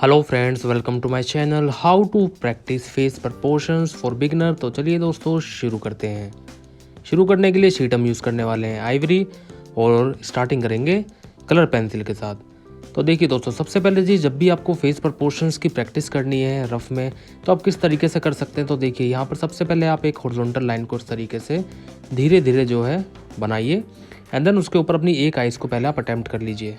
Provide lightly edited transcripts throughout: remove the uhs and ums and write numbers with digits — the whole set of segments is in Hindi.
Hello friends, welcome to my channel how to practise face proportions for beginner. तो चलिए दोस्तों शुरू करते हैं। शुरू करने के लिए शीट हम यूज़ करने वाले हैं आइवरी और स्टार्टिंग करेंगे कलर पेंसिल के साथ। तो देखिए दोस्तों, सबसे पहले जी जब भी आपको फेस प्रपोर्शंस की प्रैक्टिस करनी है रफ में, तो आप किस तरीके से कर सकते हैं। तो देखिए यहाँ पर सबसे पहले आप एक हॉरिजॉन्टल लाइन को इस तरीके से धीरे धीरे जो है बनाइए एंड देन उसके ऊपर अपनी एक आइज़ को पहले आप अटैम्प्ट कर लीजिए।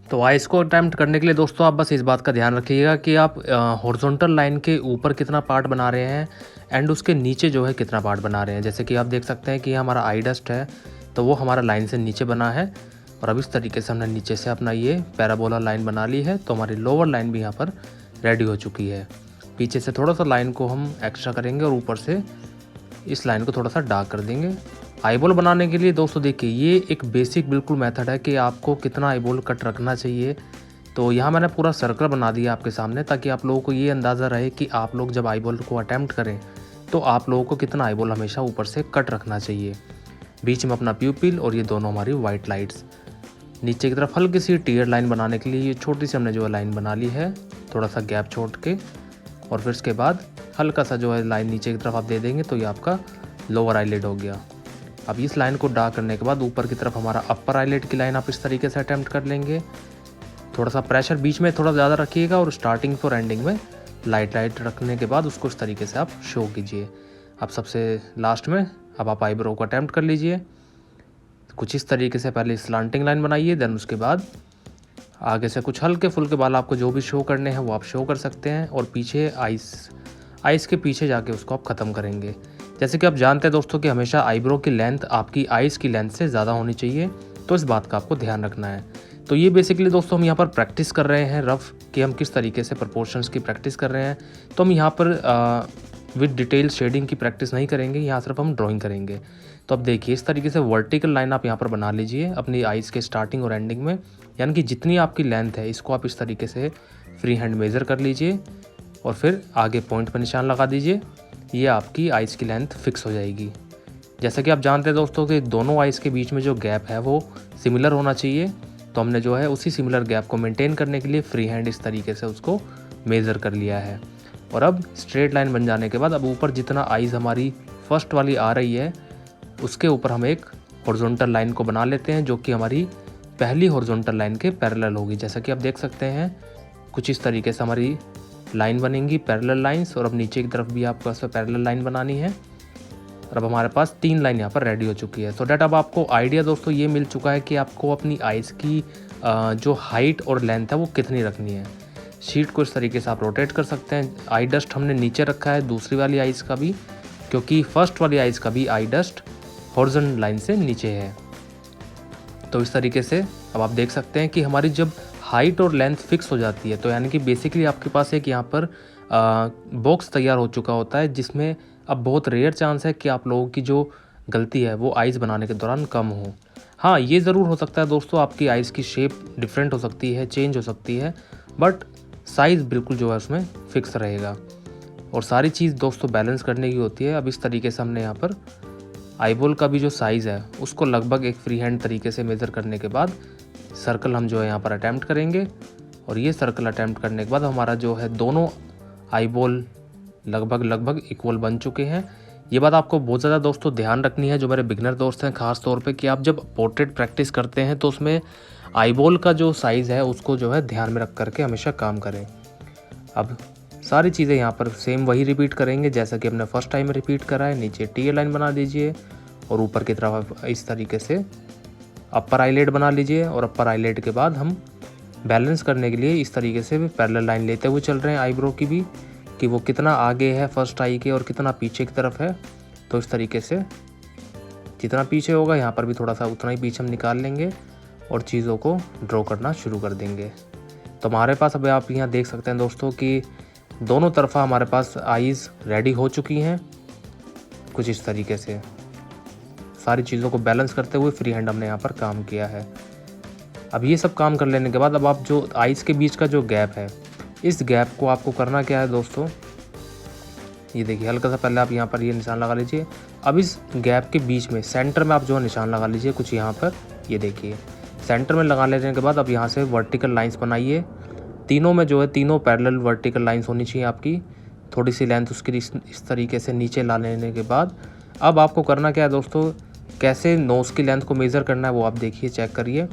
तो आइस को अटैम्प्ट करने के लिए दोस्तों आप बस इस बात का ध्यान रखिएगा कि आप हॉरिजॉन्टल लाइन के ऊपर कितना पार्ट बना रहे हैं एंड उसके नीचे जो है कितना पार्ट बना रहे हैं। जैसे कि आप देख सकते हैं कि हमारा आई डस्ट है तो वो हमारा लाइन से नीचे बना है, और अब इस तरीके से हमने नीचे से अपना ये पैराबोला लाइन बना ली है। तो हमारी लोअर लाइन भी यहाँ पर रेडी हो चुकी है। पीछे से थोड़ा सा लाइन को हम एक्स्ट्रा करेंगे और ऊपर से इस लाइन को थोड़ा सा डार्क कर देंगे। आईबॉल बनाने के लिए दोस्तों देखिए ये एक बेसिक बिल्कुल मेथड है कि आपको कितना आईबॉल कट रखना चाहिए। तो यहाँ मैंने पूरा सर्कल बना दिया आपके सामने ताकि आप लोगों को ये अंदाज़ा रहे कि आप लोग जब आईबॉल को अटैम्प्ट करें तो आप लोगों को कितना आईबॉल हमेशा ऊपर से कट रखना चाहिए। बीच में अपना प्यूपिल और ये दोनों हमारी वाइट लाइट्स। नीचे की तरफ हल्की सी टीयर लाइन बनाने के लिए ये छोटी सी हमने जो है लाइन बना ली है, थोड़ा सा गैप छोड़ के, और फिर इसके बाद हल्का सा जो है लाइन नीचे की तरफ आप दे देंगे तो ये आपका लोअर आईलिड हो गया। अब इस लाइन को डार्क करने के बाद ऊपर की तरफ हमारा अपर आईलिड की लाइन आप इस तरीके से अटैम्प्ट कर लेंगे। थोड़ा सा प्रेशर बीच में थोड़ा ज़्यादा रखिएगा और स्टार्टिंग और एंडिंग में लाइट रखने के बाद उसको इस तरीके से आप शो कीजिए। अब सबसे लास्ट में अब आप आईब्रो को अटैम्प्ट कर लीजिए कुछ इस तरीके से। पहले स्लांटिंग लाइन बनाइए, देन उसके बाद आगे से कुछ हल्के फुल्के बाल आपको जो भी शो करने हैं वो आप शो कर सकते हैं, और पीछे आइस के पीछे जाके उसको आप ख़त्म करेंगे। जैसे कि आप जानते हैं दोस्तों कि हमेशा आईब्रो की लेंथ आपकी आइज़ की लेंथ से ज़्यादा होनी चाहिए, तो इस बात का आपको ध्यान रखना है। तो ये बेसिकली दोस्तों हम यहाँ पर प्रैक्टिस कर रहे हैं रफ कि हम किस तरीके से प्रपोर्शंस की प्रैक्टिस कर रहे हैं। तो हम यहाँ पर विद डिटेल शेडिंग की प्रैक्टिस नहीं करेंगे, यहाँ सिर्फ हम ड्राइंग करेंगे। तो अब देखिए इस तरीके से वर्टिकल लाइन आप यहाँ पर बना लीजिए अपनी आइज़ के स्टार्टिंग और एंडिंग में, यानी कि जितनी आपकी लेंथ है इसको आप इस तरीके से फ्री हैंड मेज़र कर लीजिए और फिर आगे पॉइंट पर निशान लगा दीजिए। ये आपकी आइज़ की लेंथ फिक्स हो जाएगी। जैसा कि आप जानते हैं दोस्तों कि दोनों आइज़ के बीच में जो गैप है वो सिमिलर होना चाहिए। तो हमने जो है उसी सिमिलर गैप को मेंटेन करने के लिए फ्री हैंड इस तरीके से उसको मेज़र कर लिया है। और अब स्ट्रेट लाइन बन जाने के बाद अब ऊपर जितना आइज़ हमारी फर्स्ट वाली आ रही है उसके ऊपर हम एक हॉरिजॉन्टल लाइन को बना लेते हैं जो कि हमारी पहली हॉरिजॉन्टल लाइन के पैरेलल होगी। जैसा कि आप देख सकते हैं कुछ इस तरीके से हमारी लाइन बनेंगी पैरेलल लाइंस, और अब नीचे की तरफ भी आपको ऐसे पैरेलल लाइन बनानी है। और अब हमारे पास 3 लाइन यहाँ पर रेडी हो चुकी है। सो डैट अब आपको आइडिया दोस्तों ये मिल चुका है कि आपको अपनी आइज़ की जो हाइट और लेंथ है वो कितनी रखनी है। शीट को इस तरीके से आप रोटेट कर सकते हैं। आई डस्ट हमने नीचे रखा है दूसरी वाली आइज़ का भी, क्योंकि फर्स्ट वाली आइज़ का भी आई डस्ट हॉरिजॉन्टल लाइन से नीचे है। तो इस तरीके से अब आप देख सकते हैं कि हमारी जब हाइट और लेंथ फिक्स हो जाती है तो यानी कि बेसिकली आपके पास एक यहाँ पर बॉक्स तैयार हो चुका होता है, जिसमें अब बहुत रेयर चांस है कि आप लोगों की जो गलती है वो आइज़ बनाने के दौरान कम हो। हाँ, ये ज़रूर हो सकता है दोस्तों आपकी आइज़ की शेप डिफरेंट हो सकती है, चेंज हो सकती है, बट साइज़ बिल्कुल जो है उसमें फ़िक्स रहेगा। और सारी चीज़ दोस्तों बैलेंस करने की होती है। अब इस तरीके से हमने यहाँ पर आईबॉल का भी जो साइज़ है उसको लगभग एक फ्री हैंड तरीके से मेज़र करने के बाद सर्कल हम जो है यहाँ पर अटैम्प्ट करेंगे, और ये सर्कल अटैम्प्ट करने के बाद हमारा जो है दोनों आईबॉल लगभग इक्वल बन चुके हैं। ये बात आपको बहुत ज़्यादा दोस्तों ध्यान रखनी है जो मेरे बिगनर दोस्त हैं, ख़ास तौर पे कि आप जब पोर्ट्रेट प्रैक्टिस करते हैं तो उसमें आईबॉल का जो साइज़ है उसको जो है ध्यान में रख करके हमेशा काम करें। अब सारी चीज़ें यहाँ पर सेम वही रिपीट करेंगे जैसा कि हमने फर्स्ट टाइम रिपीट करा है। नीचे टी लाइन बना दीजिए और ऊपर की तरफ इस तरीके से अपर आईलिड बना लीजिए, और अपर आईलिड के बाद हम बैलेंस करने के लिए इस तरीके से पैरेलल लाइन लेते हुए चल रहे हैं आईब्रो की भी, कि वो कितना आगे है फर्स्ट आई के और कितना पीछे की तरफ है। तो इस तरीके से जितना पीछे होगा यहाँ पर भी थोड़ा सा उतना ही पीछे हम निकाल लेंगे और चीज़ों को ड्रॉ करना शुरू कर देंगे। तो हमारे पास अब आप यहाँ देख सकते हैं दोस्तों कि दोनों तरफा हमारे पास आईज़ रेडी हो चुकी हैं कुछ इस तरीके से। सारी चीज़ों को बैलेंस करते हुए फ्री हैंड हमने यहाँ पर काम किया है। अब ये सब काम कर लेने के बाद अब आप जो आइज़ के बीच का जो गैप है इस गैप को आपको करना क्या है दोस्तों, ये देखिए हल्का सा पहले आप यहाँ पर ये निशान लगा लीजिए। अब इस गैप के बीच में सेंटर में आप जो निशान लगा लीजिए कुछ यहाँ पर, ये देखिए सेंटर में लगा लेने के बाद अब यहाँ से वर्टिकल लाइंस बनाइए तीनों में जो है तीनों पैरेलल वर्टिकल लाइंस होनी चाहिए आपकी। थोड़ी सी लेंथ उसकी इस तरीके से नीचे ला लेने के बाद अब आपको करना क्या है दोस्तों, कैसे नोज़ की लेंथ को मेज़र करना है वो आप देखिए, चेक करिए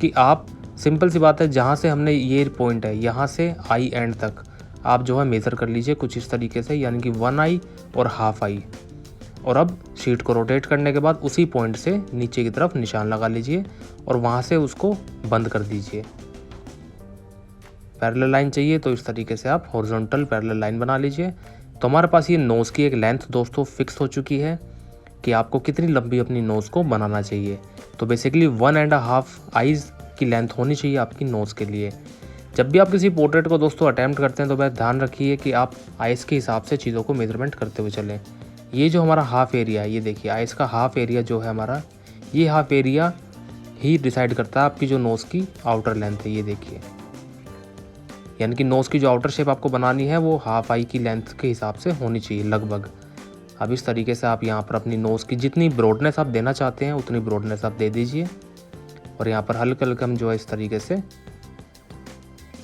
कि आप सिंपल सी बात है, जहाँ से हमने ये पॉइंट है यहाँ से आई एंड तक आप जो है मेज़र कर लीजिए कुछ इस तरीके से, यानी कि 1 आई और हाफ आई। और अब शीट को रोटेट करने के बाद उसी पॉइंट से नीचे की तरफ निशान लगा लीजिए और वहाँ से उसको बंद कर दीजिए। पैरेलल लाइन चाहिए तो इस तरीके से आप हॉरिजॉन्टल पैरेलल लाइन बना लीजिए। तो हमारे पास ये नोज़ की एक लेंथ दोस्तों फिक्स हो चुकी है कि आपको कितनी लंबी अपनी नोज़ को बनाना चाहिए। तो बेसिकली 1.5 आईज़ की लेंथ होनी चाहिए आपकी नोज़ के लिए। जब भी आप किसी पोर्ट्रेट को दोस्तों अटैम्प्ट करते हैं तो बस ध्यान रखिए कि आप आइज़ के हिसाब से चीज़ों को मेजरमेंट करते हुए चलें। ये जो हमारा हाफ एरिया है, ये देखिए आइज़ का हाफ एरिया जो है हमारा, ये हाफ एरिया ही डिसाइड करता है आपकी जो नोज़ की आउटर लेंथ है। ये देखिए, यानी कि नोज़ की जो आउटर शेप आपको बनानी है वो हाफ आई की लेंथ के हिसाब से होनी चाहिए लगभग। अब इस तरीके से आप यहाँ पर अपनी नोज़ की जितनी ब्रॉडनेस आप देना चाहते हैं उतनी ब्रॉडनेस आप दे दीजिए। और यहाँ पर हल्का हल्का हम जो है इस तरीके से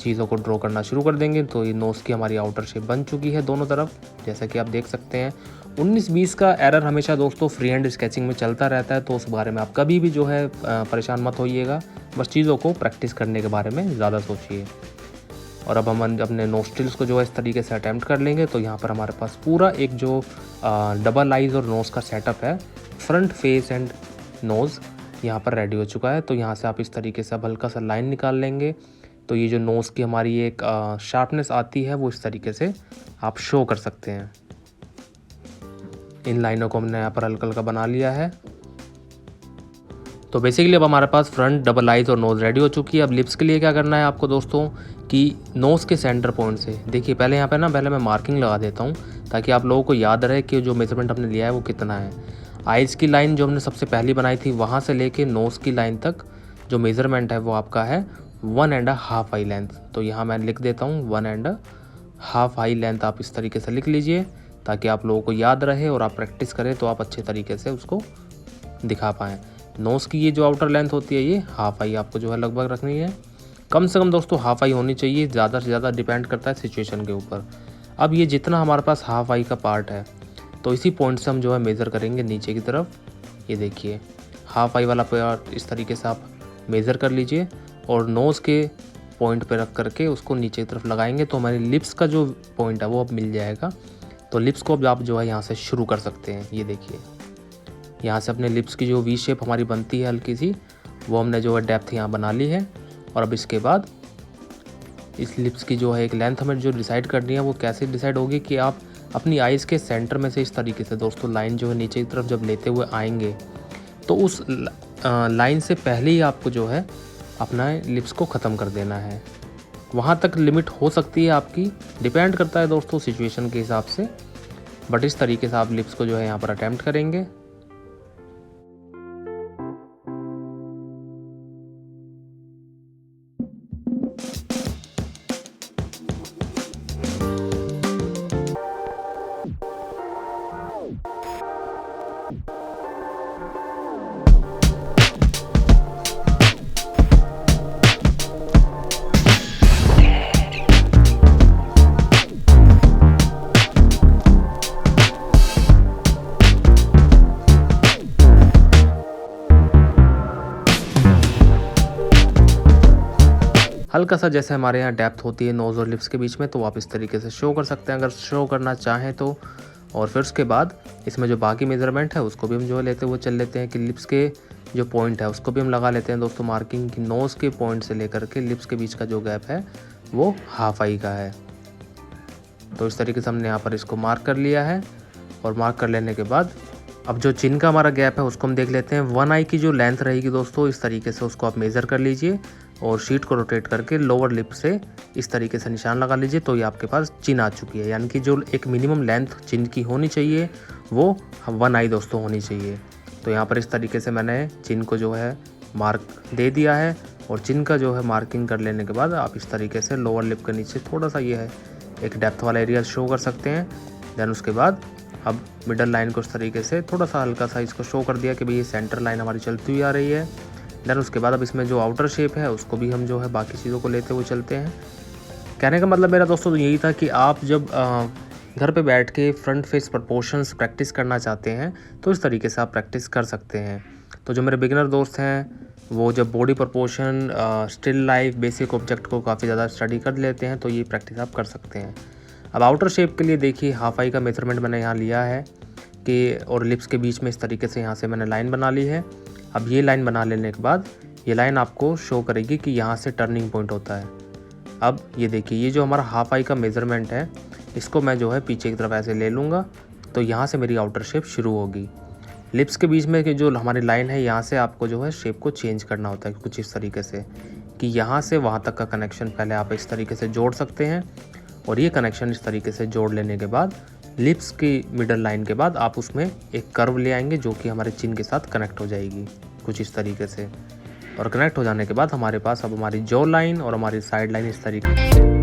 चीज़ों को ड्रॉ करना शुरू कर देंगे। तो ये नोज़ की हमारी आउटर शेप बन चुकी है दोनों तरफ, जैसा कि आप देख सकते हैं। 19-20 का एरर हमेशा दोस्तों फ्री हैंड स्केचिंग में चलता रहता है, तो उस बारे में आप कभी भी जो है परेशान मत होइएगा। बस चीज़ों को प्रैक्टिस करने के बारे में ज़्यादा सोचिए। और अब हम अपने नोस्ट्रिल्स को जो है इस तरीके से अटैम्प्ट कर लेंगे। तो यहाँ पर हमारे पास पूरा एक जो डबल आइज़ और नोज़ का सेटअप है, फ्रंट फेस एंड नोज़, यहाँ पर रेडी हो चुका है। तो यहाँ से आप इस तरीके से अब हल्का सा लाइन निकाल लेंगे। तो ये जो नोज़ की हमारी एक शार्पनेस आती है वो इस तरीके से आप शो कर सकते हैं। इन लाइनों को हमने यहाँ पर हल्का हल्का बना लिया है। तो बेसिकली अब हमारे पास फ्रंट, डबल आइज़ और नोज़ रेडी हो चुकी है। अब लिप्स के लिए क्या करना है आपको दोस्तों कि नोज़ के सेंटर पॉइंट से देखिए, पहले यहाँ पे ना पहले मैं मार्किंग लगा देता हूँ ताकि आप लोगों को याद रहे कि जो मेजरमेंट हमने लिया है वो कितना है। आइज़ की लाइन जो हमने सबसे पहली बनाई थी वहाँ से लेके नोज़ की लाइन तक जो मेज़रमेंट है वो आपका है 1.5 आई लेंथ। तो यहाँ मैं लिख देता हूँ 1.5 आई लेंथ। आप इस तरीके से लिख लीजिए ताकि आप लोगों को याद रहे और आप प्रैक्टिस करें तो आप अच्छे तरीके से उसको दिखा पाएँ। नोज़ की ये जो आउटर लेंथ होती है ये हाफ आई आपको जो है लगभग रखनी है। कम से कम दोस्तों हाफ आई होनी चाहिए, ज़्यादा से ज़्यादा डिपेंड करता है सिचुएशन के ऊपर। अब ये जितना हमारे पास हाफ आई का पार्ट है तो इसी पॉइंट से हम जो है मेज़र करेंगे नीचे की तरफ। ये देखिए हाफ आई वाला पार्ट इस तरीके से आप मेज़र कर लीजिए और नोज़ के पॉइंट पे रख करके उसको नीचे की तरफ लगाएंगे तो हमारी लिप्स का जो पॉइंट है वो अब मिल जाएगा। तो लिप्स को अब आप जो है यहाँ से शुरू कर सकते हैं। ये देखिए यहाँ से अपने लिप्स की जो वी शेप हमारी बनती है हल्की सी, वो हमने जो है डेप्थ यहाँ बना ली है। और अब इसके बाद इस लिप्स की जो है एक लेंथ हमें जो डिसाइड करनी है वो कैसे डिसाइड होगी कि आप अपनी आइज़ के सेंटर में से इस तरीके से दोस्तों लाइन जो है नीचे की तरफ जब लेते हुए आएंगे तो उस लाइन से पहले ही आपको जो है अपना लिप्स को ख़त्म कर देना है। वहाँ तक लिमिट हो सकती है आपकी, डिपेंड करता है दोस्तों सिचुएशन के हिसाब से, बट इस तरीके से आप लिप्स को जो है यहाँ पर अटैम्प्ट करेंगे। हल्का सा जैसे हमारे यहाँ डेप्थ होती है नोज़ और लिप्स के बीच में, तो आप इस तरीके से शो कर सकते हैं अगर शो करना चाहें तो। और फिर उसके बाद इसमें जो बाकी मेज़रमेंट है उसको भी हम जो है लेते हुए चल लेते हैं कि लिप्स के जो पॉइंट है उसको भी हम लगा लेते हैं दोस्तों मार्किंग की। नोज़ के पॉइंट से लेकर के लिप्स के बीच का जो गैप है वो हाफ आई का है। तो इस तरीके से हमने यहाँ पर इसको मार्क कर लिया है। और मार्क कर लेने के बाद अब जो चिन का हमारा गैप है उसको हम देख लेते हैं। 1 आई की जो लेंथ रहेगी दोस्तों इस तरीके से उसको आप मेज़र कर लीजिए और शीट को रोटेट करके लोअर लिप से इस तरीके से निशान लगा लीजिए। तो ये आपके पास चिन आ चुकी है, यानी कि जो एक मिनिमम लेंथ चिन की होनी चाहिए वो 1 आई दोस्तों होनी चाहिए। तो यहाँ पर इस तरीके से मैंने चिन को जो है मार्क दे दिया है। और चिन का जो है मार्किंग कर लेने के बाद आप इस तरीके से लोअर लिप के नीचे थोड़ा सा ये है एक डेप्थ वाला एरिया शो कर सकते हैं। देन उसके बाद अब मिडल लाइन को इस तरीके से थोड़ा सा हल्का सा इसको शो कर दिया कि भाई ये सेंटर लाइन हमारी चलती हुई आ रही है। देन उसके बाद अब इसमें जो आउटर शेप है उसको भी हम जो है बाकी चीज़ों को लेते हुए चलते हैं। कहने का मतलब मेरा दोस्तों तो यही था कि आप जब घर पे बैठ के फ्रंट फेस प्रपोर्शंस प्रैक्टिस करना चाहते हैं तो इस तरीके से आप प्रैक्टिस कर सकते हैं। तो जो मेरे बिगिनर दोस्त हैं वो जब body proportion, still life, basic object को काफ़ी ज़्यादा स्टडी कर लेते हैं तो ये प्रैक्टिस आप कर सकते हैं। अब आउटर शेप के लिए देखिए हाफ आई का मेजरमेंट मैंने यहाँ लिया है कि और लिप्स के बीच में इस तरीके से यहाँ से मैंने लाइन बना ली है। अब ये लाइन बना लेने के बाद ये लाइन आपको शो करेगी कि यहाँ से टर्निंग पॉइंट होता है। अब ये देखिए ये जो हमारा हाफ आई का मेज़रमेंट है इसको मैं जो है पीछे की तरफ ऐसे ले लूँगा तो यहाँ से मेरी आउटर शेप शुरू होगी। लिप्स के बीच में कि जो हमारी लाइन है यहाँ से आपको जो है शेप को चेंज करना होता है कुछ इस तरीके से कि यहाँ से वहाँ तक का कनेक्शन पहले आप इस तरीके से जोड़ सकते हैं और ये कनेक्शन इस तरीके से जोड़ लेने के बाद लिप्स की मिडल लाइन के बाद आप उसमें एक कर्व ले आएंगे जो कि हमारे चिन के साथ कनेक्ट हो जाएगी कुछ इस तरीके से। और कनेक्ट हो जाने के बाद हमारे पास अब हमारी जॉ लाइन और हमारी साइड लाइन इस तरीके से।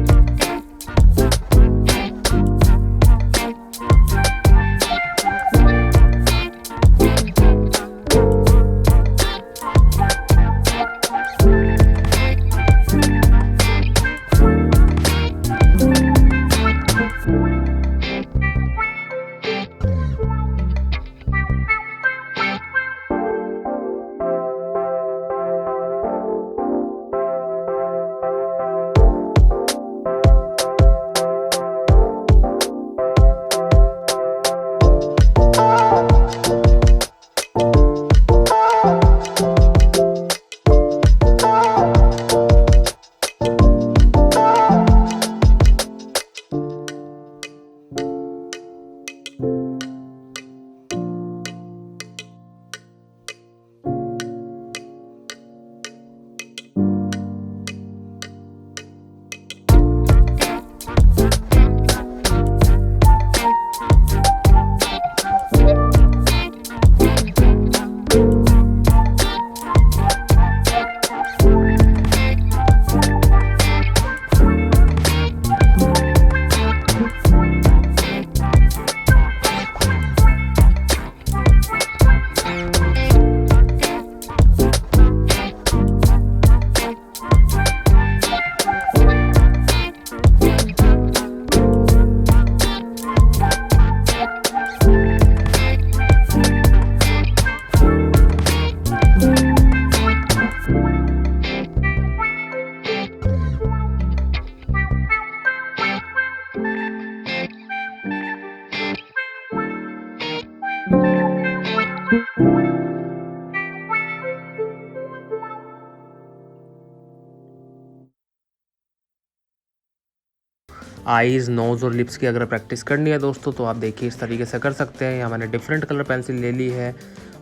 आईज़, नोज़ और लिप्स की अगर प्रैक्टिस करनी है दोस्तों तो आप देखिए इस तरीके से कर सकते हैं। यहाँ मैंने डिफरेंट कलर पेंसिल ले ली है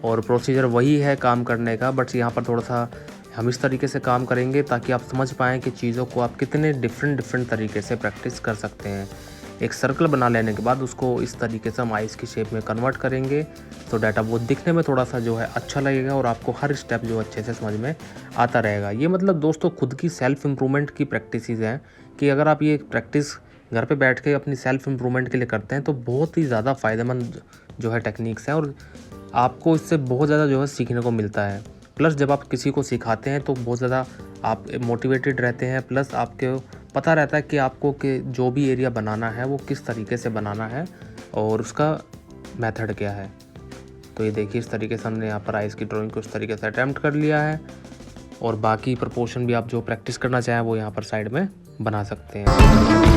और प्रोसीजर वही है काम करने का, बट यहाँ पर थोड़ा सा हम इस तरीके से काम करेंगे ताकि आप समझ पाएँ कि चीज़ों को आप कितने डिफरेंट तरीके से प्रैक्टिस कर सकते हैं। एक सर्कल बना लेने के बाद उसको इस तरीके से हम आइज़ की शेप में कन्वर्ट करेंगे तो डाटा वो दिखने में थोड़ा सा जो है अच्छा लगेगा और आपको हर स्टेप जो अच्छे से समझ में आता रहेगा। ये मतलब दोस्तों खुद की सेल्फ इम्प्रूवमेंट की प्रैक्टिसेस हैं कि अगर आप ये प्रैक्टिस घर पे बैठ के अपनी सेल्फ इम्प्रूवमेंट के लिए करते हैं तो बहुत ही ज़्यादा फ़ायदेमंद जो है टेक्निक्स हैं और आपको इससे बहुत ज़्यादा जो है सीखने को मिलता है। प्लस जब आप किसी को सिखाते हैं तो बहुत ज़्यादा आप मोटिवेटेड रहते हैं, प्लस आपको पता रहता है कि आपको कि जो भी एरिया बनाना है वो किस तरीके से बनाना है और उसका मेथड क्या है। तो ये देखिए इस तरीके से हमने यहाँ पर आइज़ की ड्राइंग को इस तरीके से अटैम्प्ट कर लिया है और बाकी प्रपोर्शन भी आप जो प्रैक्टिस करना चाहें वो यहाँ पर साइड में बना सकते हैं।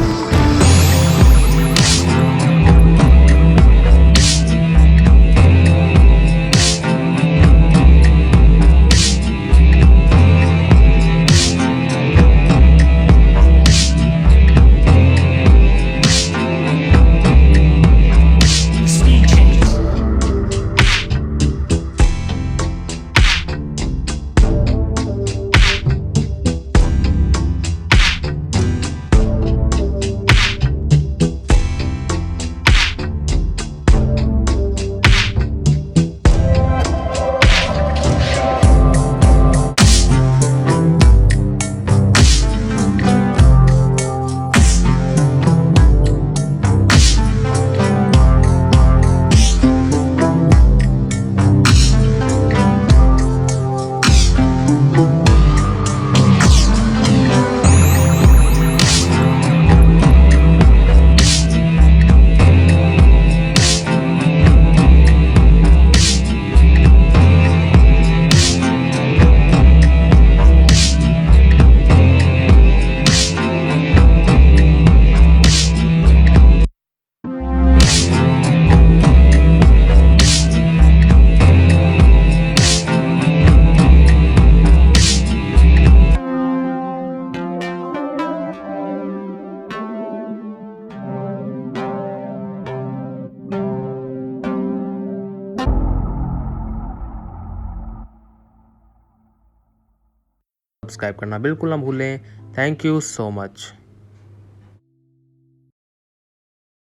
सब्सक्राइब करना बिल्कुल ना भूलें। Thank you so much.